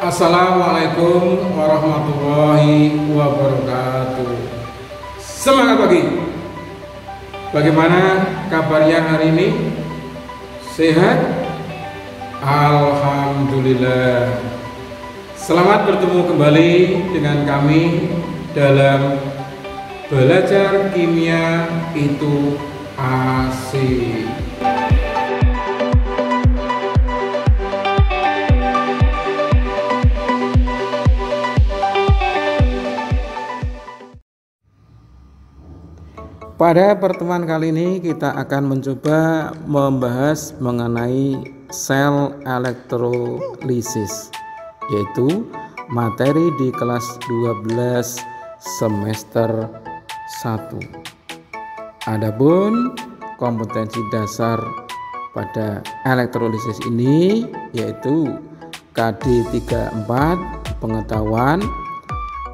Assalamualaikum warahmatullahi wabarakatuh. Semangat pagi. Bagaimana kabarnya hari ini? Sehat? Alhamdulillah. Selamat bertemu kembali dengan kami dalam belajar kimia itu asik. Pada pertemuan kali ini kita akan mencoba membahas mengenai sel elektrolisis, yaitu materi di kelas 12 semester 1. Adapun kompetensi dasar pada elektrolisis ini yaitu KD 34, pengetahuan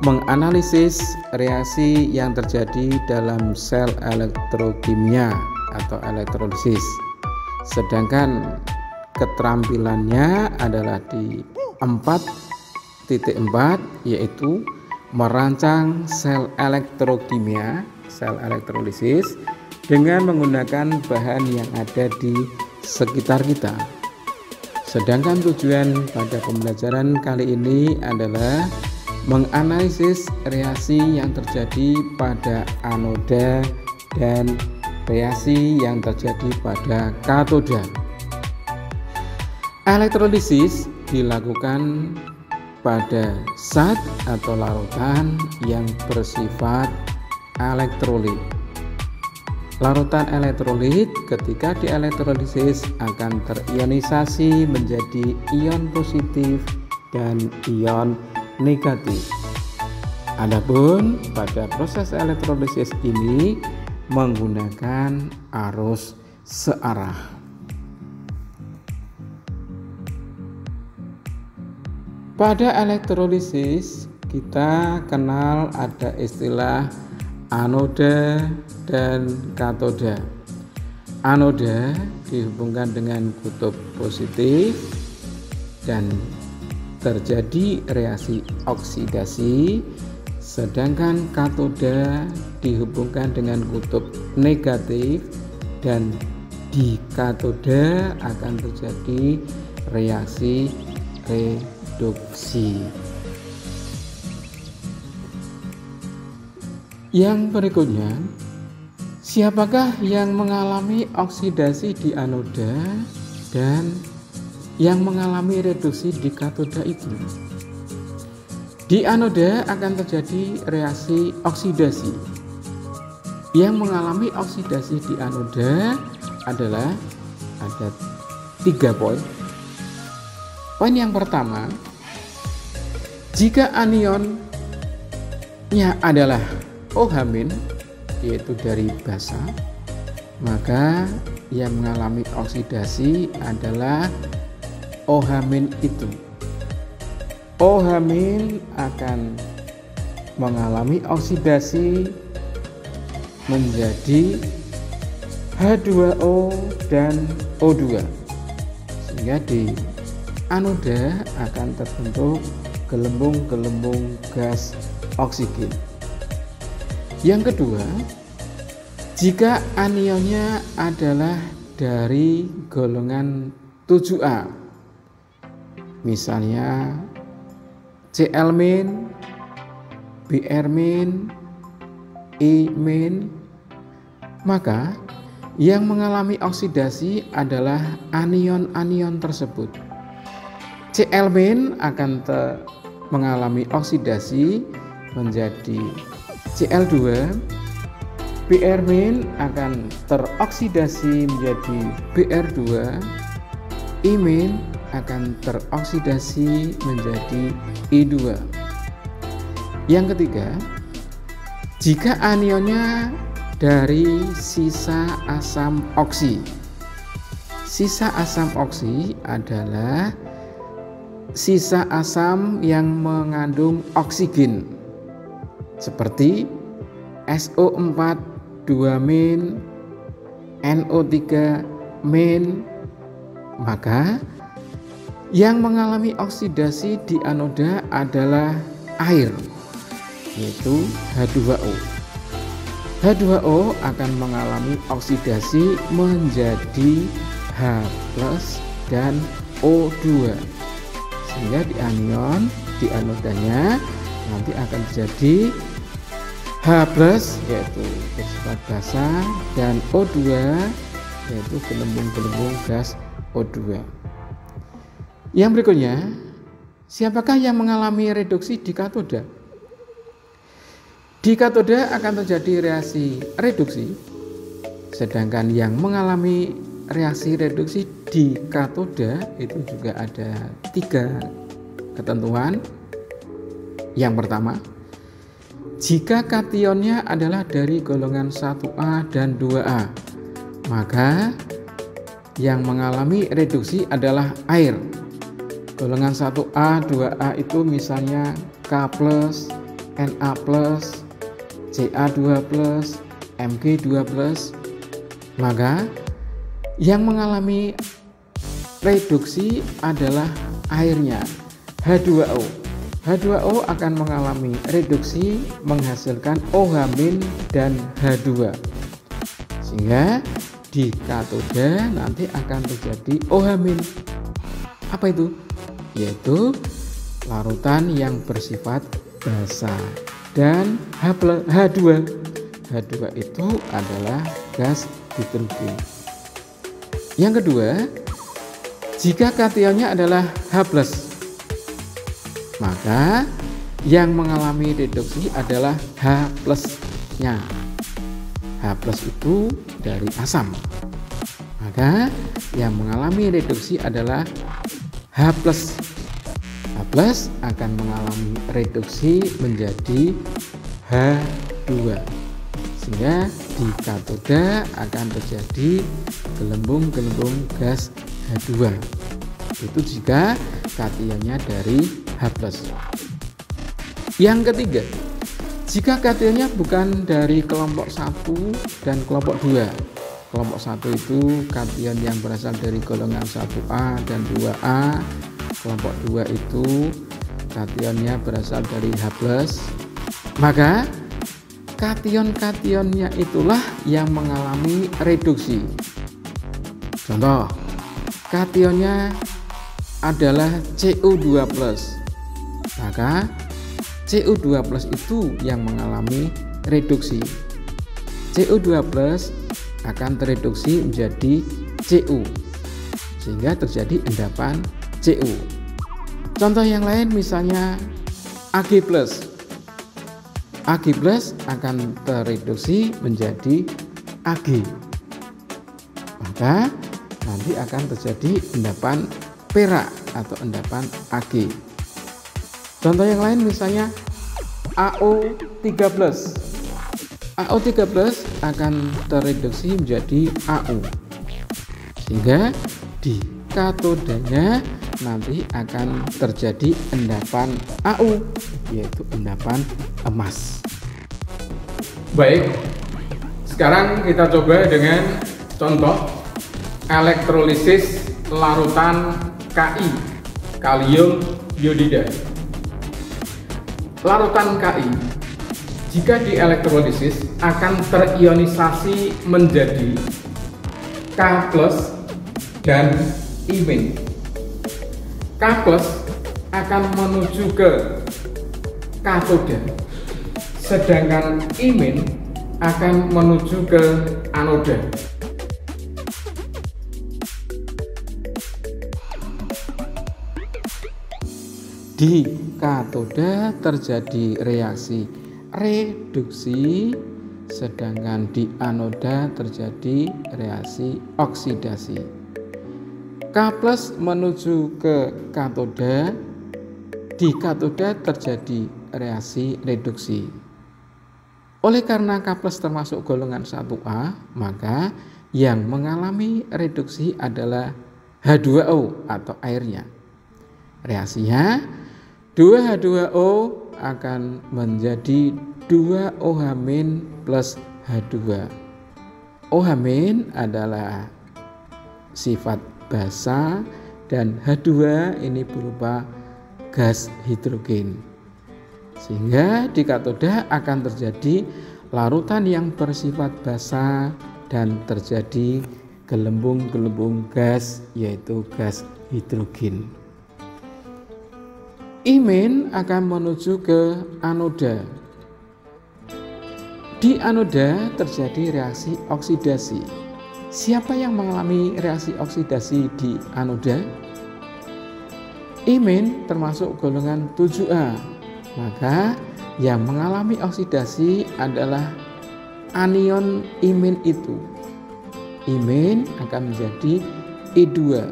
menganalisis reaksi yang terjadi dalam sel elektrokimia atau elektrolisis. Sedangkan keterampilannya adalah di 4.4 yaitu merancang sel elektrokimia, sel elektrolisis dengan menggunakan bahan yang ada di sekitar kita. Sedangkan tujuan pada pembelajaran kali ini adalah menganalisis reaksi yang terjadi pada anoda dan reaksi yang terjadi pada katoda. Elektrolisis dilakukan pada zat atau larutan yang bersifat elektrolit. Larutan elektrolit ketika dielektrolisis akan terionisasi menjadi ion positif dan ion negatif. Adapun pada proses elektrolisis ini menggunakan arus searah. Pada elektrolisis kita kenal ada istilah anoda dan katoda. Anoda dihubungkan dengan kutub positif dan terjadi reaksi oksidasi, sedangkan katoda dihubungkan dengan kutub negatif dan di katoda akan terjadi reaksi reduksi. Yang berikutnya, siapakah yang mengalami oksidasi di anoda dan yang mengalami reduksi di katoda itu? Di anoda akan terjadi reaksi oksidasi. Yang mengalami oksidasi di anoda adalah ada 3 poin. Poin yang pertama, jika anionnya adalah OH- yaitu dari basa, maka yang mengalami oksidasi adalah OH- itu. OH- akan mengalami oksidasi menjadi H2O dan O2, sehingga di anoda akan terbentuk gelembung-gelembung gas oksigen. Yang kedua, jika anionnya adalah dari golongan 7A, misalnya Cl-, Br-, E-, maka yang mengalami oksidasi adalah anion-anion tersebut. Cl- akan mengalami oksidasi menjadi Cl2, Br- akan teroksidasi menjadi Br2, E- akan teroksidasi menjadi I2. Yang ketiga, jika anionnya dari sisa asam oksi. Sisa asam oksi adalah sisa asam yang mengandung oksigen seperti SO4 2-, NO3-, maka Yang mengalami oksidasi di anoda adalah air, yaitu H2O. H2O akan mengalami oksidasi menjadi H+ dan O2, sehingga di anion di anodanya nanti akan terjadi H+ yaitu bersifat basa dan O2 yaitu gelembung-gelembung gas O2. Yang berikutnya, siapakah yang mengalami reduksi di katoda? Di katoda akan terjadi reaksi reduksi, sedangkan yang mengalami reaksi reduksi di katoda itu juga ada 3 ketentuan. Yang pertama, jika kationnya adalah dari golongan 1A dan 2A, maka yang mengalami reduksi adalah air. Golongan 1A, 2A itu misalnya K+, Na+, Ca2+, Mg2+, maka yang mengalami reduksi adalah airnya, H2O. H2O akan mengalami reduksi menghasilkan OH- dan H2. Sehingga di katoda nanti akan terjadi OH-. Apa itu? Yaitu larutan yang bersifat basa dan H2. H2 itu adalah gas hidrogen. Yang kedua, jika kationnya adalah H+, maka yang mengalami reduksi adalah H+-nya. H+ itu dari asam. Maka yang mengalami reduksi adalah H+. H+ akan mengalami reduksi menjadi H2. Sehingga di katoda akan terjadi gelembung-gelembung gas H2. Itu jika kationnya dari H+. Yang ketiga, jika kationnya bukan dari kelompok 1 dan kelompok 2. Kelompok 1 itu kation yang berasal dari golongan 1A dan 2A. Kelompok 2 itu kationnya berasal dari H+. Maka kation-kationnya itulah yang mengalami reduksi. Contoh, kationnya adalah CO2+, maka CO2+ itu yang mengalami reduksi. CO2+ akan tereduksi menjadi CO, sehingga terjadi endapan CO. Contoh yang lain misalnya Ag+. Ag+ akan tereduksi menjadi Ag. Maka nanti akan terjadi endapan perak atau endapan Ag. Contoh yang lain misalnya AO3+. AO3+ akan tereduksi menjadi AU. Sehingga di katodanya nanti akan terjadi endapan AU, yaitu endapan emas. Baik, sekarang kita coba dengan contoh elektrolisis larutan Ki, kalium iodida. Larutan Ki jika dielektrolisis akan terionisasi menjadi K+ dan I-. K+ akan menuju ke katoda, sedangkan I- akan menuju ke anoda. Di katoda terjadi reaksi reduksi, sedangkan di anoda terjadi reaksi oksidasi. K+ menuju ke katoda, di katoda terjadi reaksi reduksi. Oleh karena K+ termasuk golongan 1A, maka yang mengalami reduksi adalah H2O atau airnya. Reaksinya 2H2O akan menjadi 2OH- plus H2. OH- adalah sifat basa dan H2 ini berupa gas hidrogen. Sehingga di katoda akan terjadi larutan yang bersifat basa dan terjadi gelembung-gelembung gas, yaitu gas hidrogen. Imin akan menuju ke anoda. Di anoda terjadi reaksi oksidasi. Siapa yang mengalami reaksi oksidasi di anoda? Imin termasuk golongan 7A. Maka yang mengalami oksidasi adalah anion imin itu. Imin akan menjadi I2.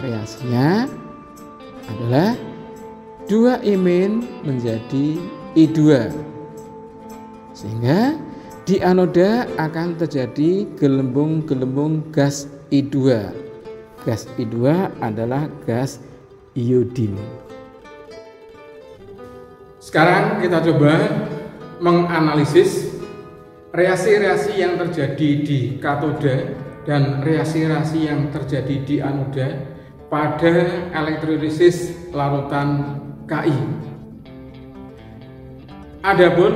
Reaksinya adalah 2 imin menjadi I2. Sehingga di anoda akan terjadi gelembung-gelembung gas I2. Gas I2 adalah gas iodin. Sekarang kita coba menganalisis reaksi-reaksi yang terjadi di katoda dan reaksi-reaksi yang terjadi di anoda pada elektrolisis larutan Ki. Adapun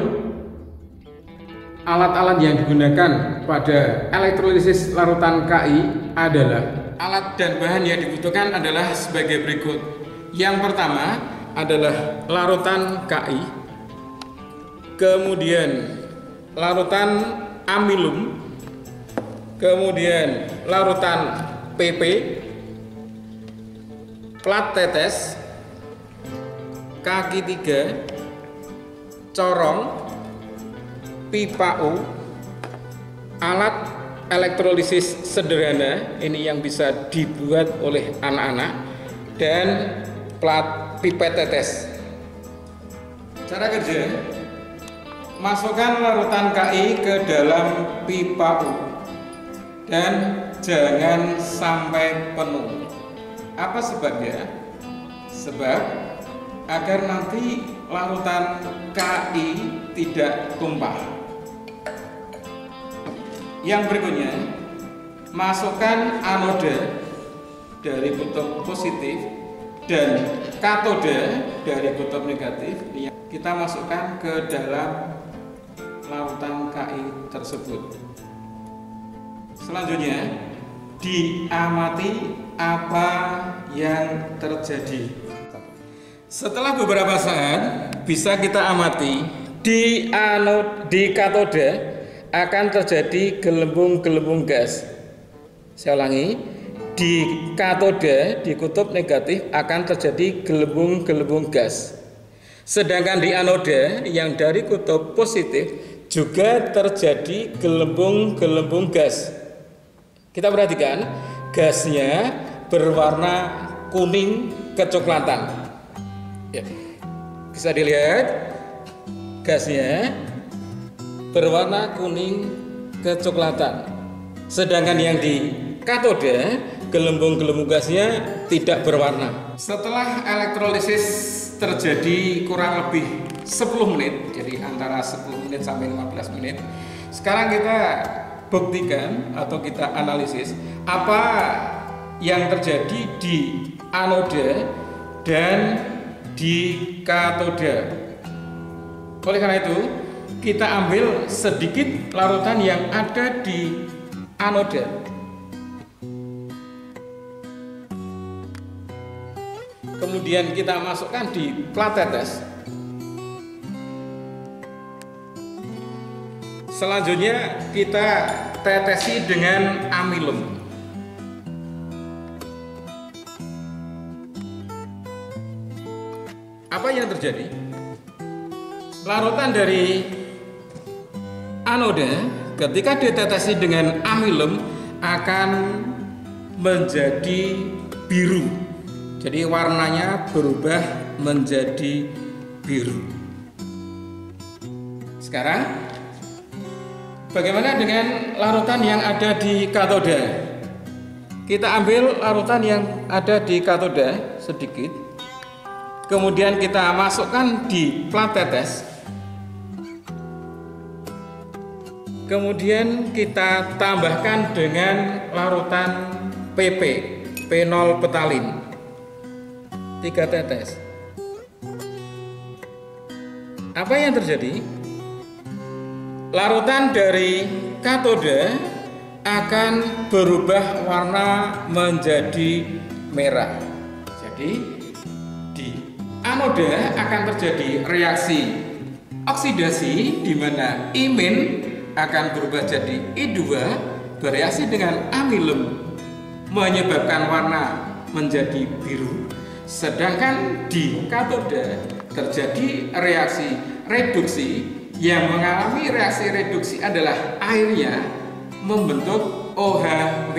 alat-alat yang digunakan pada elektrolisis larutan Ki adalah alat dan bahan yang dibutuhkan adalah sebagai berikut. Yang pertama adalah larutan Ki, kemudian larutan amilum, kemudian larutan PP, plat tetes, kaki 3, corong, pipa U, alat elektrolisis sederhana ini yang bisa dibuat oleh anak-anak, dan plat pipet tetes. Cara kerja: masukkan larutan Ki ke dalam pipa U dan jangan sampai penuh. Apa sebabnya? Sebab agar nanti larutan Ki tidak tumpah. Yang berikutnya, masukkan anoda dari kutub positif dan katoda dari kutub negatif. Kita masukkan ke dalam larutan Ki tersebut. Selanjutnya, diamati apa yang terjadi. Setelah beberapa saat bisa kita amati di katoda akan terjadi gelembung-gelembung gas. Saya ulangi, di katoda di kutub negatif akan terjadi gelembung-gelembung gas. Sedangkan di anoda yang dari kutub positif juga terjadi gelembung-gelembung gas. Kita perhatikan, gasnya berwarna kuning kecoklatan. Ya, bisa dilihat gasnya berwarna kuning kecoklatan. Sedangkan yang di katoda gelembung-gelembung gasnya tidak berwarna. Setelah elektrolisis terjadi kurang lebih 10 menit, jadi antara 10 menit sampai 15 menit. Sekarang kita buktikan atau kita analisis apa yang terjadi di anoda dan di katoda. Oleh karena itu, kita ambil sedikit larutan yang ada di anoda. Kemudian kita masukkan di plat tetes. Selanjutnya kita tetesi dengan amilum. Apa yang terjadi? Larutan dari anoda ketika ditetesi dengan amilum akan menjadi biru. Jadi warnanya berubah menjadi biru. Sekarang bagaimana dengan larutan yang ada di katoda? Kita ambil larutan yang ada di katoda sedikit, kemudian kita masukkan di plat tetes, kemudian kita tambahkan dengan larutan PP. fenolpetalin 3 tetes. Apa yang terjadi? Larutan dari katoda akan berubah warna menjadi merah. Jadi di anoda akan terjadi reaksi oksidasi di mana imin akan berubah jadi I2 bereaksi dengan amilum menyebabkan warna menjadi biru. Sedangkan di katoda terjadi reaksi reduksi, yang mengalami reaksi reduksi adalah airnya membentuk OH-.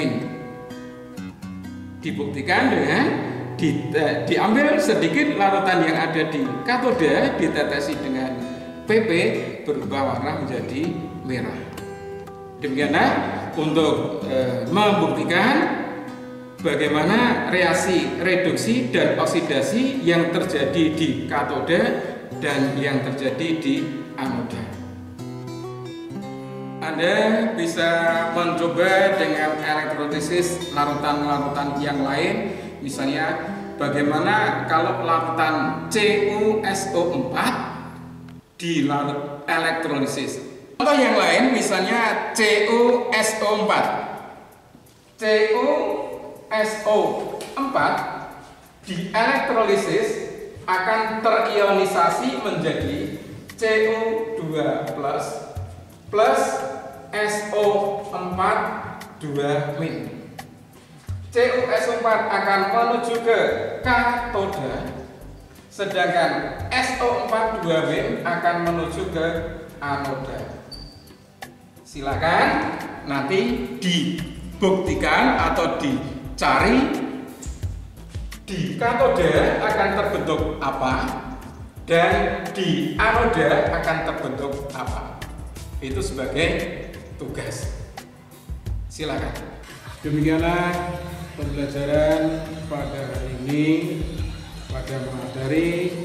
Dibuktikan dengan diambil sedikit larutan yang ada di katoda, ditetesi dengan PP, berubah warna menjadi merah. Demikianlah untuk membuktikan bagaimana reaksi reduksi dan oksidasi yang terjadi di katoda dan yang terjadi di anoda. Anda bisa mencoba dengan elektrolisis larutan-larutan yang lain, misalnya bagaimana kalau larutan CuSO4 dilarut elektrolisis. Contoh yang lain misalnya CuSO4. CuSO4 di elektrolisis akan terionisasi menjadi Cu2+ plus SO4 2-. CuSO4 akan menuju ke katoda, sedangkan SO4 2- akan menuju ke anoda. Silakan nanti dibuktikan atau dicari di katoda akan terbentuk apa dan di anoda akan terbentuk apa. Itu sebagai tugas. Silakan. Demikianlah pembelajaran pada hari ini pada materi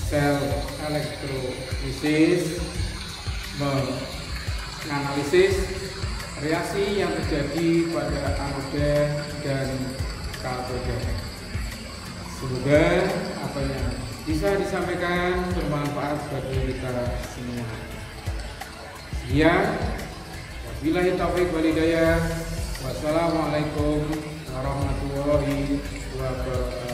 sel elektrolisis, menganalisis reaksi yang terjadi pada anoda dan katoda. Semoga apa yang bisa disampaikan bermanfaat bagi kita semua. Sekian, wabillahi taufiq wal hidayah. Wassalamualaikum warahmatullahi wabarakatuh.